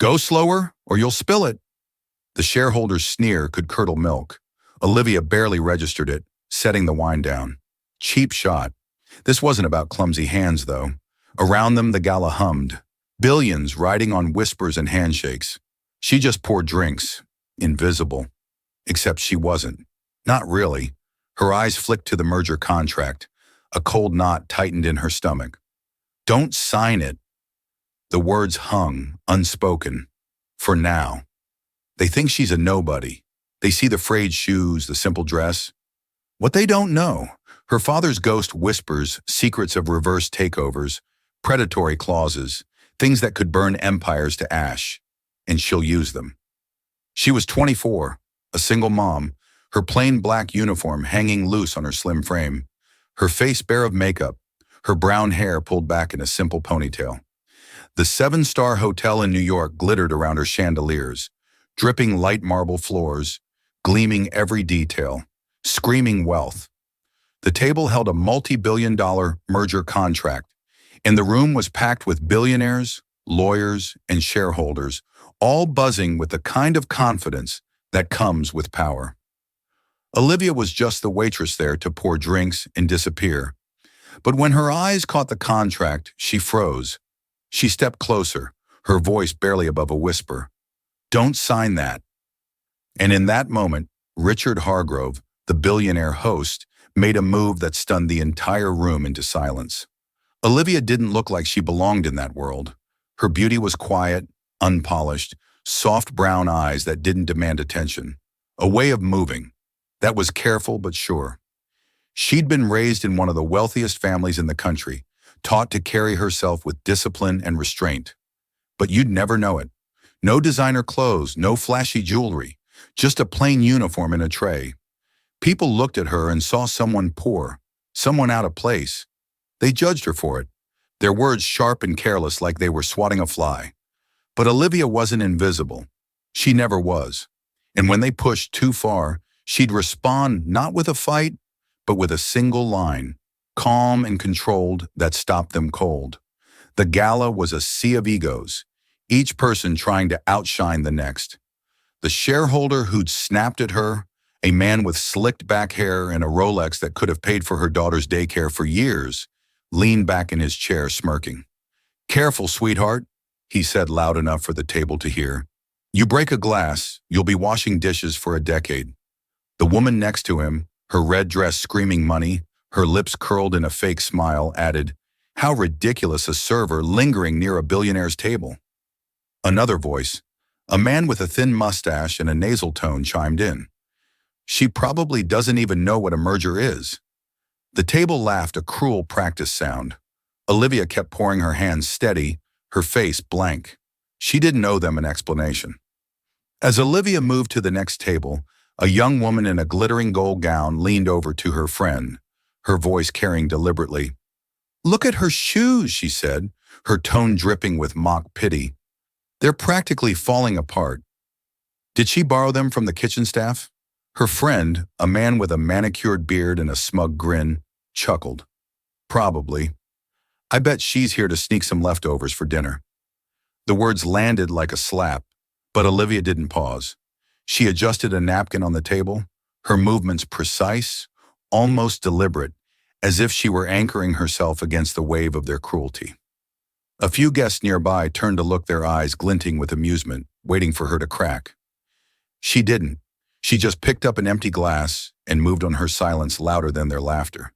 Go slower or you'll spill it. The shareholder's sneer could curdle milk. Olivia barely registered it, setting the wine down. Cheap shot. This wasn't about clumsy hands, though. Around them, the gala hummed. Billions riding on whispers and handshakes. She just poured drinks. Invisible. Except she wasn't. Not really. Her eyes flicked to the merger contract. A cold knot tightened in her stomach. Don't sign it. The words hung, unspoken. For now. They think she's a nobody. They see the frayed shoes, the simple dress. What they don't know, her father's ghost whispers secrets of reverse takeovers, predatory clauses, things that could burn empires to ash, and she'll use them. She was 24, a single mom, her plain black uniform hanging loose on her slim frame, her face bare of makeup, her brown hair pulled back in a simple ponytail. The seven-star hotel in New York glittered around her chandeliers, dripping light marble floors, gleaming every detail, screaming wealth. The table held a multi-billion-dollar merger contract, and the room was packed with billionaires, lawyers, and shareholders, all buzzing with the kind of confidence that comes with power. Olivia was just the waitress there to pour drinks and disappear. But when her eyes caught the contract, she froze. She stepped closer, her voice barely above a whisper. Don't sign that. And in that moment, Richard Hargrove, the billionaire host, made a move that stunned the entire room into silence. Olivia didn't look like she belonged in that world. Her beauty was quiet, unpolished, soft brown eyes that didn't demand attention. A way of moving that was careful but sure. She'd been raised in one of the wealthiest families in the country, taught to carry herself with discipline and restraint. But you'd never know it. No designer clothes, no flashy jewelry, just a plain uniform in a tray. People looked at her and saw someone poor, someone out of place. They judged her for it, their words sharp and careless like they were swatting a fly. But Olivia wasn't invisible. She never was. And when they pushed too far, she'd respond not with a fight, but with a single line, calm and controlled, that stopped them cold. The gala was a sea of egos, each person trying to outshine the next. The shareholder who'd snapped at her, a man with slicked back hair and a Rolex that could have paid for her daughter's daycare for years, leaned back in his chair smirking. Careful, sweetheart, he said loud enough for the table to hear. You break a glass, you'll be washing dishes for a decade. The woman next to him, her red dress screaming money, her lips curled in a fake smile, added, how ridiculous, a server lingering near a billionaire's table. Another voice, a man with a thin mustache and a nasal tone, chimed in. She probably doesn't even know what a merger is. The table laughed a cruel practice sound. Olivia kept pouring her hands steady, her face blank. She didn't owe them an explanation. As Olivia moved to the next table, a young woman in a glittering gold gown leaned over to her friend, her voice carrying deliberately. Look at her shoes, she said, her tone dripping with mock pity. They're practically falling apart. Did she borrow them from the kitchen staff? Her friend, a man with a manicured beard and a smug grin, chuckled. Probably. I bet she's here to sneak some leftovers for dinner. The words landed like a slap, but Olivia didn't pause. She adjusted a napkin on the table, her movements precise, almost deliberate, as if she were anchoring herself against the wave of their cruelty. A few guests nearby turned to look, their eyes glinting with amusement, waiting for her to crack. She didn't. She just picked up an empty glass and moved on, her silence louder than their laughter.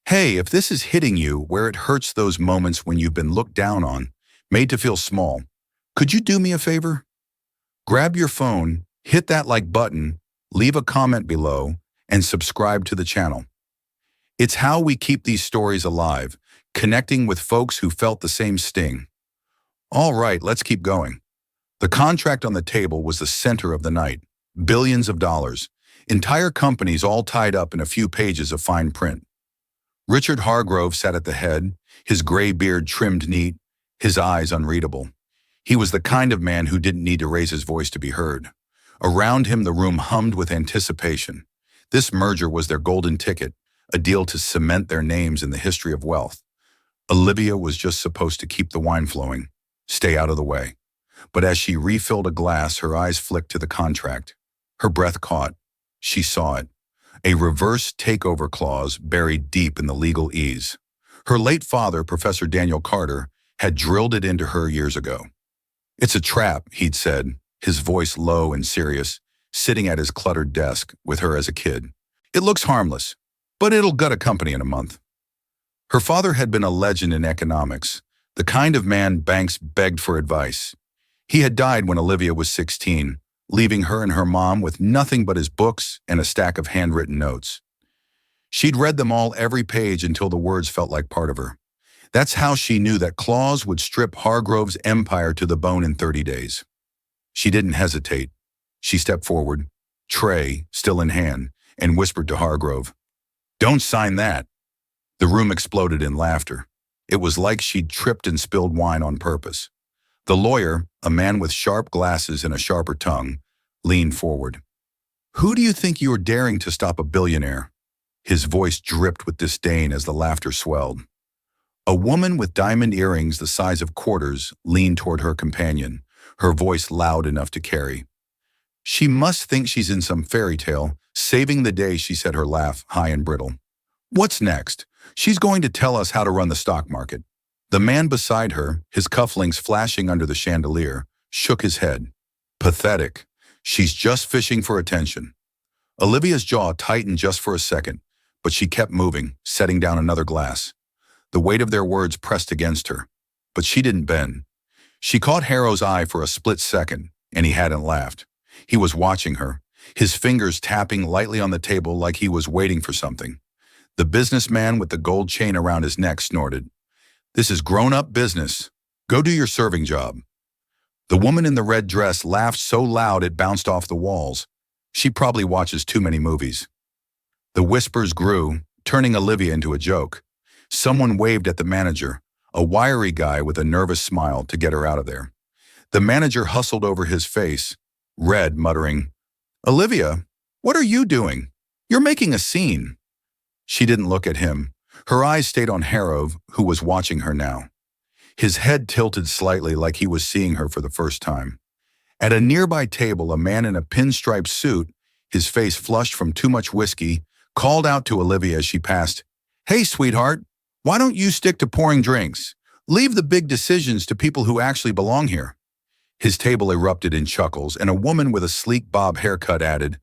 Hey, if this is hitting you where it hurts, those moments when you've been looked down on, made to feel small, could you do me a favor? Grab your phone, hit that like button, leave a comment below, and subscribe to the channel. It's how we keep these stories alive, connecting with folks who felt the same sting. All right, let's keep going. The contract on the table was the center of the night. Billions of dollars, entire companies all tied up in a few pages of fine print. Richard Hargrove sat at the head, his gray beard trimmed neat, his eyes unreadable. He was the kind of man who didn't need to raise his voice to be heard. Around him, the room hummed with anticipation. This merger was their golden ticket, a deal to cement their names in the history of wealth. Olivia was just supposed to keep the wine flowing, stay out of the way. But as she refilled a glass, her eyes flicked to the contract. Her breath caught. She saw it. A reverse takeover clause buried deep in the legal ease. Her late father, Professor Daniel Carter, had drilled it into her years ago. "It's a trap," he'd said, his voice low and serious, sitting at his cluttered desk with her as a kid. "It looks harmless, but it'll gut a company in a month." Her father had been a legend in economics, the kind of man banks begged for advice. He had died when Olivia was 16, leaving her and her mom with nothing but his books and a stack of handwritten notes. She'd read them all every page until the words felt like part of her. That's how she knew that clause would strip Hargrove's empire to the bone in 30 days. She didn't hesitate. She stepped forward, tray still in hand, and whispered to Hargrove, "Don't sign that." The room exploded in laughter. It was like she'd tripped and spilled wine on purpose. The lawyer, a man with sharp glasses and a sharper tongue, leaned forward. "Who do you think you are daring to stop a billionaire?" His voice dripped with disdain as the laughter swelled. A woman with diamond earrings the size of quarters leaned toward her companion, her voice loud enough to carry. "She must think she's in some fairy tale, saving the day," she said, her laugh high and brittle. "What's next? She's going to tell us how to run the stock market." The man beside her, his cufflinks flashing under the chandelier, shook his head. "Pathetic. She's just fishing for attention." Olivia's jaw tightened just for a second, but she kept moving, setting down another glass. The weight of their words pressed against her, but she didn't bend. She caught Harrow's eye for a split second, and he hadn't laughed. He was watching her, his fingers tapping lightly on the table like he was waiting for something. The businessman with the gold chain around his neck snorted. "This is grown-up business. Go do your serving job." The woman in the red dress laughed so loud it bounced off the walls. She probably watches too many movies. The whispers grew, turning Olivia into a joke. Someone waved at the manager, a wiry guy with a nervous smile, to get her out of there. The manager hustled over his face, red, muttering, "Olivia, what are you doing? You're making a scene." She didn't look at him. Her eyes stayed on Harrow, who was watching her now. His head tilted slightly like he was seeing her for the first time. At a nearby table, a man in a pinstripe suit, his face flushed from too much whiskey, called out to Olivia as she passed, "Hey, sweetheart, why don't you stick to pouring drinks? Leave the big decisions to people who actually belong here." His table erupted in chuckles, and a woman with a sleek bob haircut added,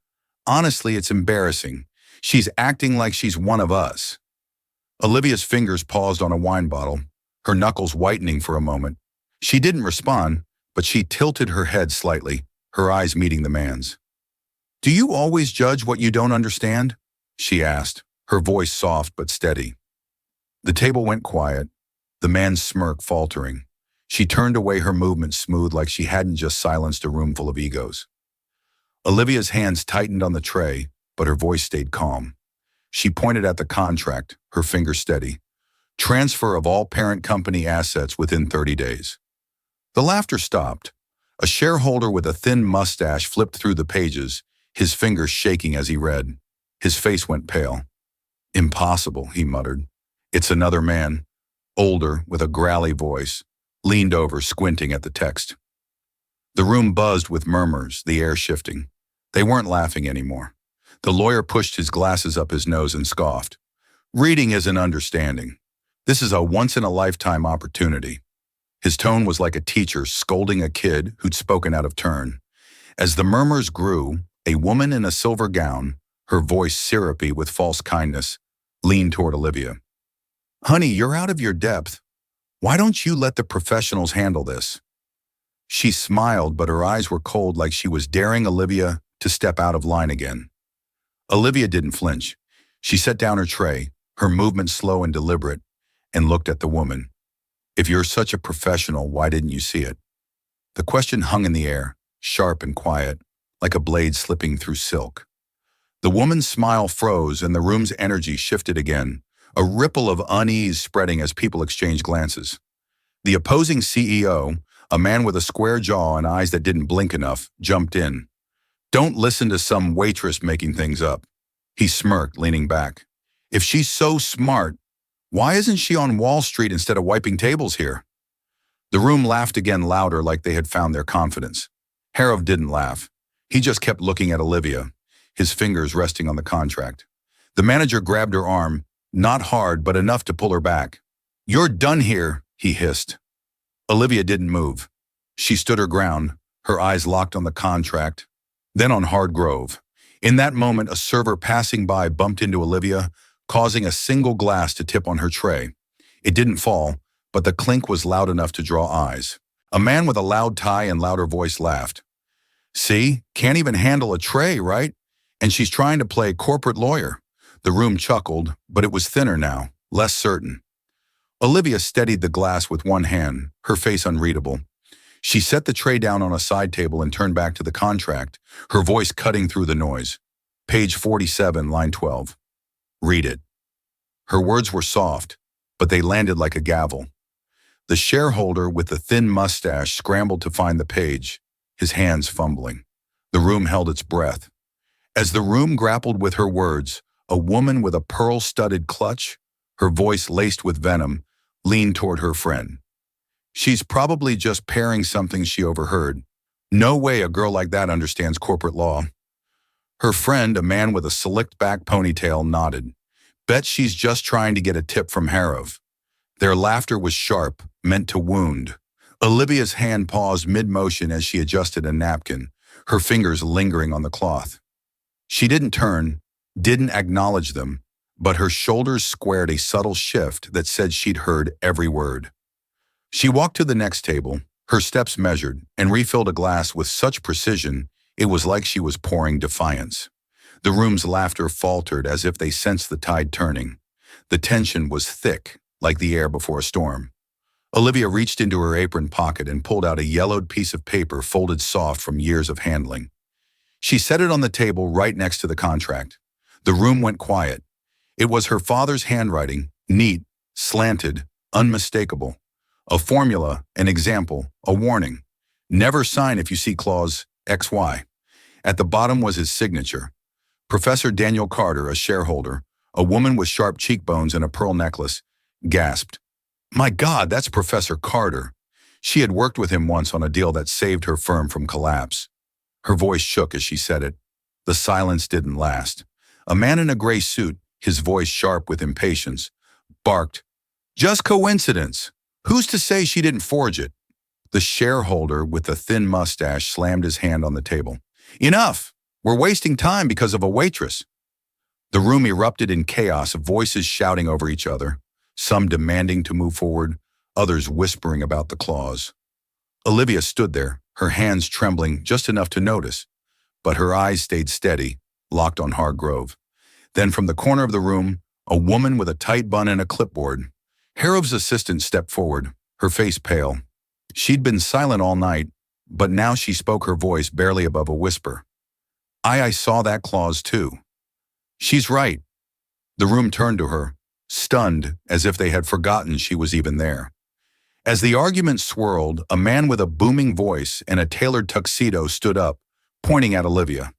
"Honestly, it's embarrassing. She's acting like she's one of us." Olivia's fingers paused on a wine bottle, her knuckles whitening for a moment. She didn't respond, but she tilted her head slightly, her eyes meeting the man's. "Do you always judge what you don't understand?" she asked, her voice soft but steady. The table went quiet, the man's smirk faltering. She turned away, her movement smooth like she hadn't just silenced a room full of egos. Olivia's hands tightened on the tray, but her voice stayed calm. She pointed at the contract, her finger steady. "Transfer of all parent company assets within 30 days. The laughter stopped. A shareholder with a thin mustache flipped through the pages, his fingers shaking as he read. His face went pale. "Impossible," he muttered. It's another man, older, with a growly voice, leaned over, squinting at the text. The room buzzed with murmurs, the air shifting. They weren't laughing anymore. The lawyer pushed his glasses up his nose and scoffed. "Reading isn't understanding. This is a once-in-a-lifetime opportunity." His tone was like a teacher scolding a kid who'd spoken out of turn. As the murmurs grew, a woman in a silver gown, her voice syrupy with false kindness, leaned toward Olivia. "Honey, you're out of your depth. Why don't you let the professionals handle this?" She smiled, but her eyes were cold, like she was daring Olivia to step out of line again. Olivia didn't flinch. She set down her tray, her movement slow and deliberate, and looked at the woman. "If you're such a professional, why didn't you see it?" The question hung in the air, sharp and quiet, like a blade slipping through silk. The woman's smile froze and the room's energy shifted again, a ripple of unease spreading as people exchanged glances. The opposing CEO, a man with a square jaw and eyes that didn't blink enough, jumped in. "Don't listen to some waitress making things up." He smirked, leaning back. "If she's so smart, why isn't she on Wall Street instead of wiping tables here?" The room laughed again, louder, like they had found their confidence. Harov didn't laugh. He just kept looking at Olivia, his fingers resting on the contract. The manager grabbed her arm, not hard, but enough to pull her back. "You're done here," he hissed. Olivia didn't move. She stood her ground, her eyes locked on the contract, then on Hardgrove. In that moment, a server passing by bumped into Olivia, causing a single glass to tip on her tray. It didn't fall, but the clink was loud enough to draw eyes. A man with a loud tie and louder voice laughed. "See, can't even handle a tray, right? And she's trying to play corporate lawyer." The room chuckled, but it was thinner now, less certain. Olivia steadied the glass with one hand, her face unreadable. She set the tray down on a side table and turned back to the contract, her voice cutting through the noise. "Page 47, line 12. Read it." Her words were soft, but they landed like a gavel. The shareholder with the thin mustache scrambled to find the page, his hands fumbling. The room held its breath. As the room grappled with her words, a woman with a pearl-studded clutch, her voice laced with venom, leaned toward her friend. "She's probably just parrying something she overheard. No way a girl like that understands corporate law." Her friend, a man with a slicked-back ponytail, nodded. "Bet she's just trying to get a tip from Harov." Their laughter was sharp, meant to wound. Olivia's hand paused mid-motion as she adjusted a napkin, her fingers lingering on the cloth. She didn't turn, didn't acknowledge them, but her shoulders squared a subtle shift that said she'd heard every word. She walked to the next table, her steps measured, and refilled a glass with such precision it was like she was pouring defiance. The room's laughter faltered as if they sensed the tide turning. The tension was thick, like the air before a storm. Olivia reached into her apron pocket and pulled out a yellowed piece of paper folded soft from years of handling. She set it on the table right next to the contract. The room went quiet. It was her father's handwriting, neat, slanted, unmistakable. A formula, an example, a warning. "Never sign if you see clause XY. At the bottom was his signature. Professor Daniel Carter, a shareholder, a woman with sharp cheekbones and a pearl necklace, gasped. "My God, that's Professor Carter." She had worked with him once on a deal that saved her firm from collapse. Her voice shook as she said it. The silence didn't last. A man in a gray suit, his voice sharp with impatience, barked, "Just coincidence. Who's to say she didn't forge it?" The shareholder with the thin mustache slammed his hand on the table. "Enough! We're wasting time because of a waitress." The room erupted in chaos, voices shouting over each other, some demanding to move forward, others whispering about the clause. Olivia stood there, her hands trembling just enough to notice, but her eyes stayed steady, locked on Hargrove. Then from the corner of the room, a woman with a tight bun and a clipboard. Harov's assistant stepped forward, her face pale. She'd been silent all night, but now she spoke, her voice barely above a whisper. I saw that clause too." "She's right." The room turned to her, stunned, as if they had forgotten she was even there. As the argument swirled, a man with a booming voice and a tailored tuxedo stood up, pointing at Olivia.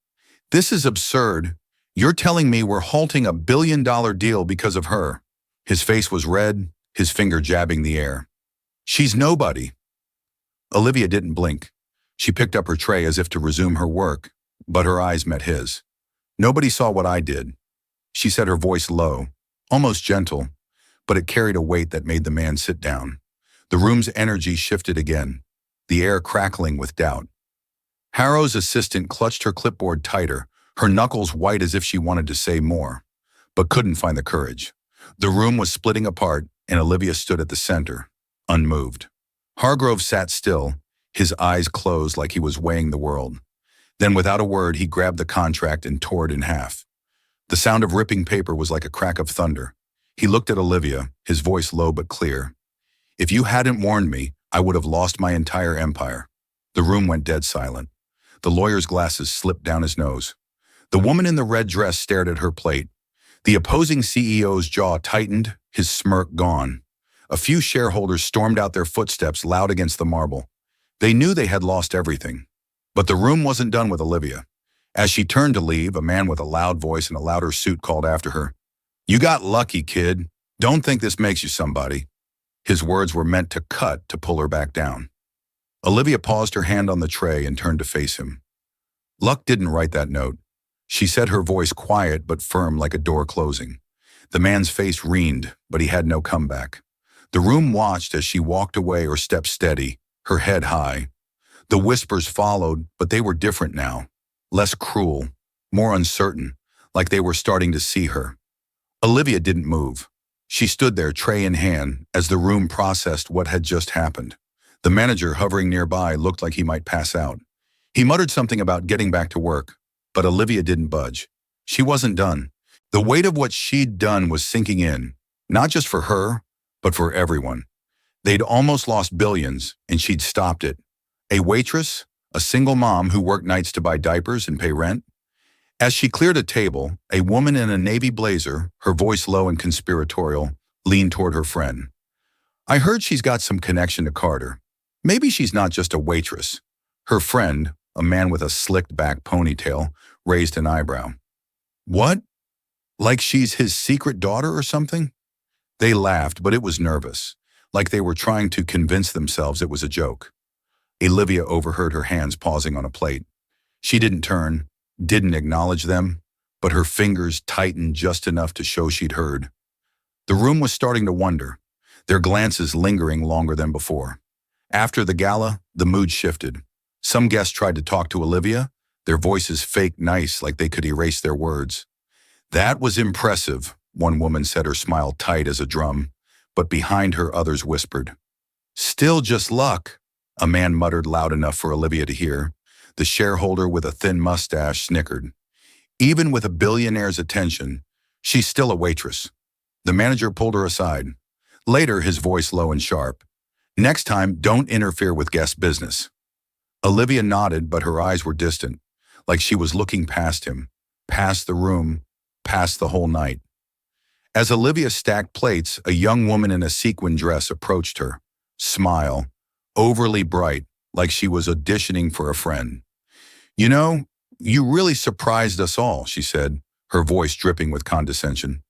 "This is absurd. You're telling me we're halting a billion-dollar deal because of her." His face was red, his finger jabbing the air. "She's nobody." Olivia didn't blink. She picked up her tray as if to resume her work, but her eyes met his. "Nobody saw what I did," she said, her voice low, almost gentle, but it carried a weight that made the man sit down. The room's energy shifted again, the air crackling with doubt. Harrow's assistant clutched her clipboard tighter, her knuckles white as if she wanted to say more, but couldn't find the courage. The room was splitting apart, and Olivia stood at the center, unmoved. Hargrove sat still, his eyes closed like he was weighing the world. Then without a word, he grabbed the contract and tore it in half. The sound of ripping paper was like a crack of thunder. He looked at Olivia, his voice low but clear. "If you hadn't warned me, I would have lost my entire empire." The room went dead silent. The lawyer's glasses slipped down his nose. The woman in the red dress stared at her plate. The opposing CEO's jaw tightened, his smirk gone. A few shareholders stormed out their footsteps loud against the marble. They knew they had lost everything. But the room wasn't done with Olivia. As she turned to leave, a man with a loud voice and a louder suit called after her. "You got lucky, kid. Don't think this makes you somebody." His words were meant to cut to pull her back down. Olivia paused her hand on the tray and turned to face him. Luck didn't write that note. She said, her voice quiet but firm like a door closing. The man's face reened, but he had no comeback. The room watched as she walked away or stepped steady, her head high. The whispers followed, but they were different now. Less cruel, more uncertain, like they were starting to see her. Olivia didn't move. She stood there, tray in hand, as the room processed what had just happened. The manager hovering nearby looked like he might pass out. He muttered something about getting back to work, but Olivia didn't budge. She wasn't done. The weight of what she'd done was sinking in, not just for her, but for everyone. They'd almost lost billions, and she'd stopped it. A waitress, a single mom who worked nights to buy diapers and pay rent. As she cleared a table, a woman in a navy blazer, her voice low and conspiratorial, leaned toward her friend. I heard she's got some connection to Carter. Maybe she's not just a waitress. Her friend, a man with a slicked back ponytail, raised an eyebrow. What? Like she's his secret daughter or something? They laughed, but it was nervous, like they were trying to convince themselves it was a joke. Olivia overheard her hands pausing on a plate. She didn't turn, didn't acknowledge them, but her fingers tightened just enough to show she'd heard. The room was starting to wonder, their glances lingering longer than before. After the gala, the mood shifted. Some guests tried to talk to Olivia, their voices fake nice like they could erase their words. That was impressive, one woman said, her smile tight as a drum, but behind her others whispered. Still just luck, a man muttered loud enough for Olivia to hear. The shareholder with a thin mustache snickered. Even with a billionaire's attention, she's still a waitress. The manager pulled her aside. Later, his voice low and sharp. Next time, don't interfere with guest business. Olivia nodded, but her eyes were distant, like she was looking past him, past the room, past the whole night. As Olivia stacked plates, a young woman in a sequin dress approached her, smile, overly bright, like she was auditioning for a friend. You know, you really surprised us all, she said, her voice dripping with condescension.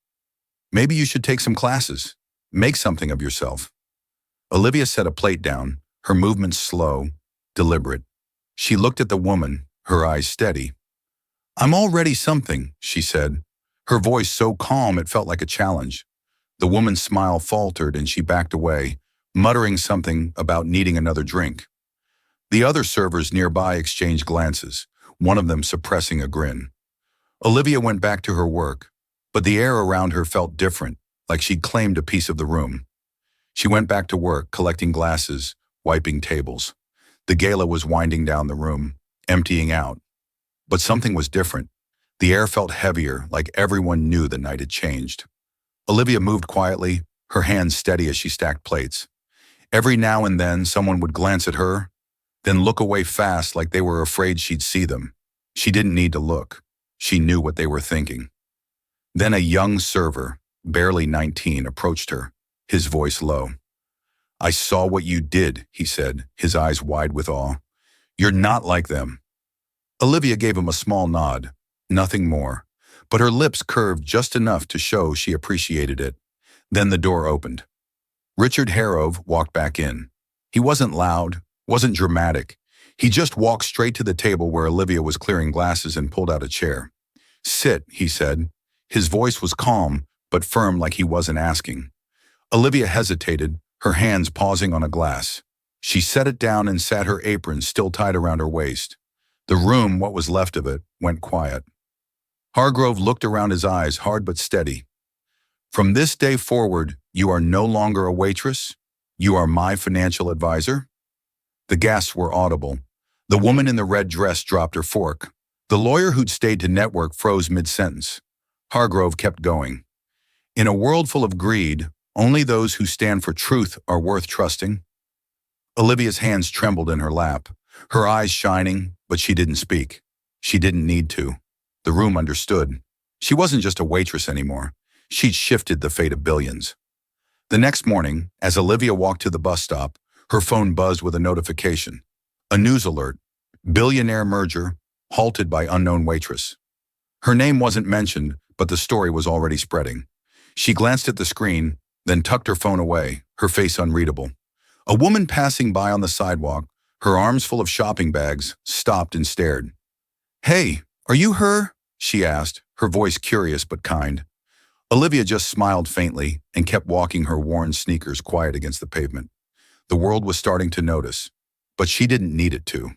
Maybe you should take some classes. Make something of yourself. Olivia set a plate down, her movements slow, deliberate. She looked at the woman, her eyes steady. I'm already something, she said, her voice so calm it felt like a challenge. The woman's smile faltered and she backed away, muttering something about needing another drink. The other servers nearby exchanged glances, one of them suppressing a grin. Olivia went back to her work, but the air around her felt different, like she'd claimed a piece of the room. She went back to work, collecting glasses, wiping tables. The gala was winding down the room, emptying out. But something was different. The air felt heavier, like everyone knew the night had changed. Olivia moved quietly, her hands steady as she stacked plates. Every now and then, someone would glance at her, then look away fast like they were afraid she'd see them. She didn't need to look. She knew what they were thinking. Then a young server, barely 19, approached her, his voice low. I saw what you did, he said, his eyes wide with awe. You're not like them. Olivia gave him a small nod, nothing more, but her lips curved just enough to show she appreciated it. Then the door opened. Richard Harrove walked back in. He wasn't loud, wasn't dramatic. He just walked straight to the table where Olivia was clearing glasses and pulled out a chair. Sit, he said. His voice was calm, but firm like he wasn't asking. Olivia hesitated, her hands pausing on a glass. She set it down and sat, her apron still tied around her waist. The room, what was left of it, went quiet. Hargrove looked around, his eyes hard but steady. From this day forward, you are no longer a waitress. You are my financial advisor. The gasps were audible. The woman in the red dress dropped her fork. The lawyer who'd stayed to network froze mid-sentence. Hargrove kept going. In a world full of greed, only those who stand for truth are worth trusting. Olivia's hands trembled in her lap, her eyes shining, but she didn't speak. She didn't need to. The room understood. She wasn't just a waitress anymore. She'd shifted the fate of billions. The next morning, as Olivia walked to the bus stop, her phone buzzed with a notification. A news alert. Billionaire merger, halted by unknown waitress. Her name wasn't mentioned, but the story was already spreading. She glanced at the screen, then tucked her phone away, her face unreadable. A woman passing by on the sidewalk, her arms full of shopping bags, stopped and stared. "Hey, are you her?" she asked, her voice curious but kind. Olivia just smiled faintly and kept walking, her worn sneakers quiet against the pavement. The world was starting to notice, but she didn't need it to.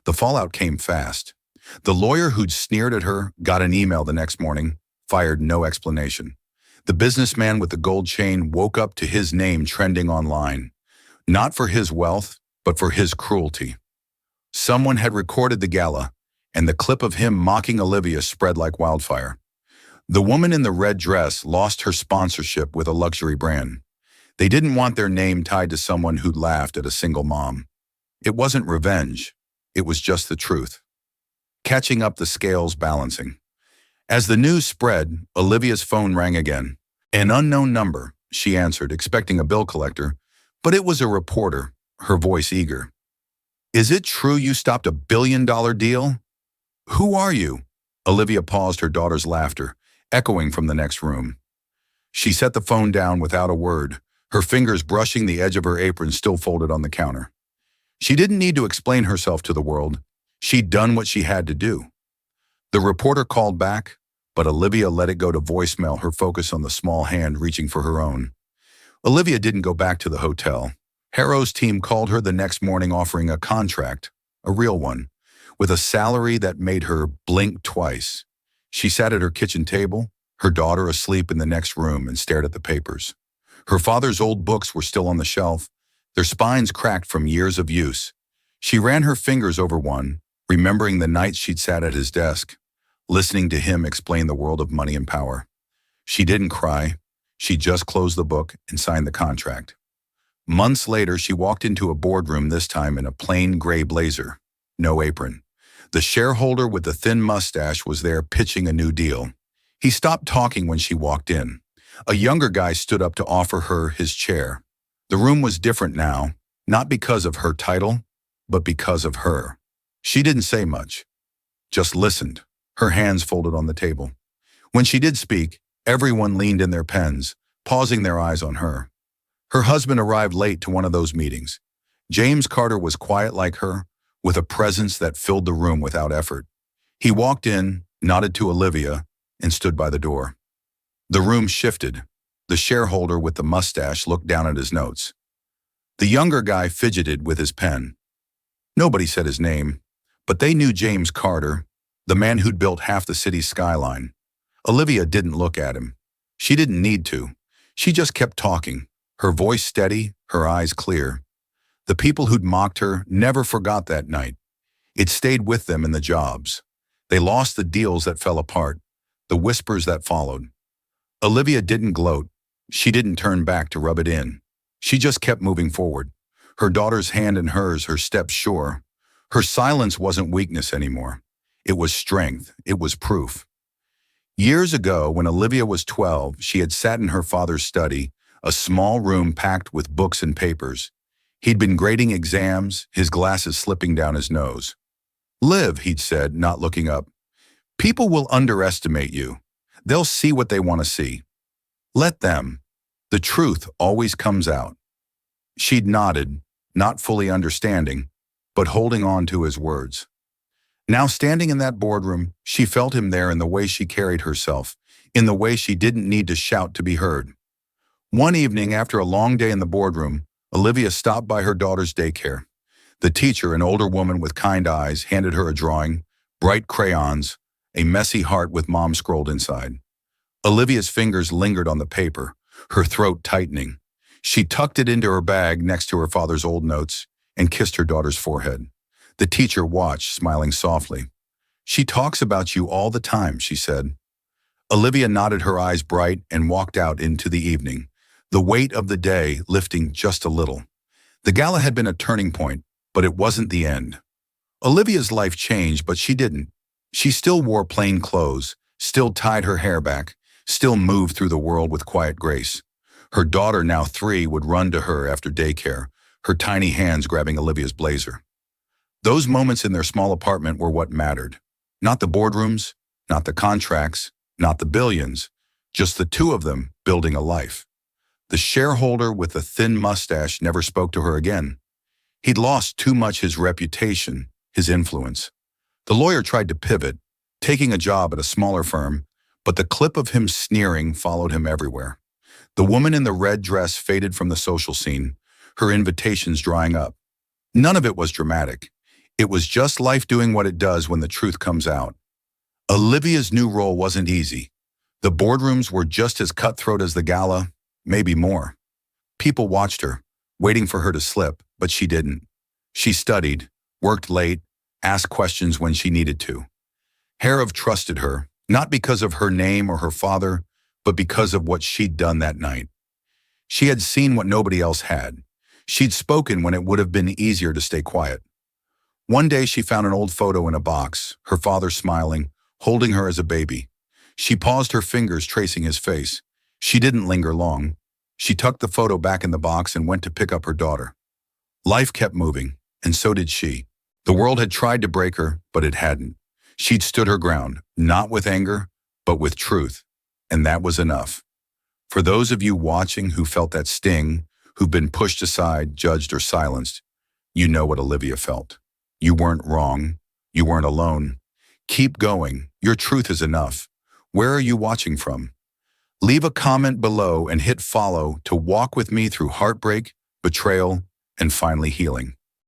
The fallout came fast. The lawyer who'd sneered at her got an email the next morning, fired no explanation. The businessman with the gold chain woke up to his name trending online, not for his wealth, but for his cruelty. Someone had recorded the gala, and the clip of him mocking Olivia spread like wildfire. The woman in the red dress lost her sponsorship with a luxury brand. They didn't want their name tied to someone who'd laughed at a single mom. It wasn't revenge. It was just the truth. Catching up, the scales balancing. As the news spread, Olivia's phone rang again. An unknown number. She answered, expecting a bill collector, but it was a reporter, her voice eager. "Is it true you stopped a billion-dollar deal?" "Who are you?" Olivia paused, her daughter's laughter echoing from the next room. She set the phone down without a word, her fingers brushing the edge of her apron still folded on the counter. She didn't need to explain herself to the world. She'd done what she had to do. The reporter called back, but Olivia let it go to voicemail, her focus on the small hand reaching for her own. Olivia didn't go back to the hotel. Harrow's team called her the next morning offering a contract, a real one, with a salary that made her blink twice. She sat at her kitchen table, her daughter asleep in the next room, and stared at the papers. Her father's old books were still on the shelf, their spines cracked from years of use. She ran her fingers over one, remembering the nights she'd sat at his desk, listening to him explain the world of money and power. She didn't cry. She just closed the book and signed the contract. Months later, she walked into a boardroom, this time in a plain gray blazer, no apron. The shareholder with the thin mustache was there pitching a new deal. He stopped talking when she walked in. A younger guy stood up to offer her his chair. The room was different now, not because of her title, but because of her. She didn't say much, just listened, her hands folded on the table. When she did speak, everyone leaned in their pens, pausing their eyes on her. Her husband arrived late to one of those meetings. James Carter was quiet like her, with a presence that filled the room without effort. He walked in, nodded to Olivia, and stood by the door. The room shifted. The shareholder with the mustache looked down at his notes. The younger guy fidgeted with his pen. Nobody said his name, but they knew James Carter, the man who'd built half the city's skyline. Olivia didn't look at him. She didn't need to. She just kept talking, her voice steady, her eyes clear. The people who'd mocked her never forgot that night. It stayed with them in the jobs. They lost the deals that fell apart, the whispers that followed. Olivia didn't gloat. She didn't turn back to rub it in. She just kept moving forward, her daughter's hand in hers, her steps sure. Her silence wasn't weakness anymore. It was strength. It was proof. Years ago, when Olivia was 12, she had sat in her father's study, a small room packed with books and papers. He'd been grading exams, his glasses slipping down his nose. "Liv," he'd said, not looking up. "People will underestimate you. They'll see what they want to see. Let them. The truth always comes out." She'd nodded, not fully understanding, but holding on to his words. Now standing in that boardroom, she felt him there in the way she carried herself, in the way she didn't need to shout to be heard. One evening, after a long day in the boardroom, Olivia stopped by her daughter's daycare. The teacher, an older woman with kind eyes, handed her a drawing, bright crayons, a messy heart with mom scrolled inside. Olivia's fingers lingered on the paper, her throat tightening. She tucked it into her bag next to her father's old notes and kissed her daughter's forehead. The teacher watched, smiling softly. "She talks about you all the time," she said. Olivia nodded, her eyes bright, and walked out into the evening, the weight of the day lifting just a little. The gala had been a turning point, but it wasn't the end. Olivia's life changed, but she didn't. She still wore plain clothes, still tied her hair back, still moved through the world with quiet grace. Her daughter, now 3, would run to her after daycare, her tiny hands grabbing Olivia's blazer. Those moments in their small apartment were what mattered. Not the boardrooms, not the contracts, not the billions, just the two of them building a life. The shareholder with the thin mustache never spoke to her again. He'd lost too much his reputation, his influence. The lawyer tried to pivot, taking a job at a smaller firm, but the clip of him sneering followed him everywhere. The woman in the red dress faded from the social scene, her invitations drying up. None of it was dramatic. It was just life doing what it does when the truth comes out. Olivia's new role wasn't easy. The boardrooms were just as cutthroat as the gala, maybe more. People watched her, waiting for her to slip, but she didn't. She studied, worked late, asked questions when she needed to. Harov trusted her, not because of her name or her father, but because of what she'd done that night. She had seen what nobody else had. She'd spoken when it would have been easier to stay quiet. One day she found an old photo in a box, her father smiling, holding her as a baby. She paused, her fingers tracing his face. She didn't linger long. She tucked the photo back in the box and went to pick up her daughter. Life kept moving, and so did she. The world had tried to break her, but it hadn't. She'd stood her ground, not with anger, but with truth, and that was enough. For those of you watching who felt that sting, who've been pushed aside, judged, or silenced, you know what Olivia felt. You weren't wrong. You weren't alone. Keep going. Your truth is enough. Where are you watching from? Leave a comment below and hit follow to walk with me through heartbreak, betrayal, and finally healing.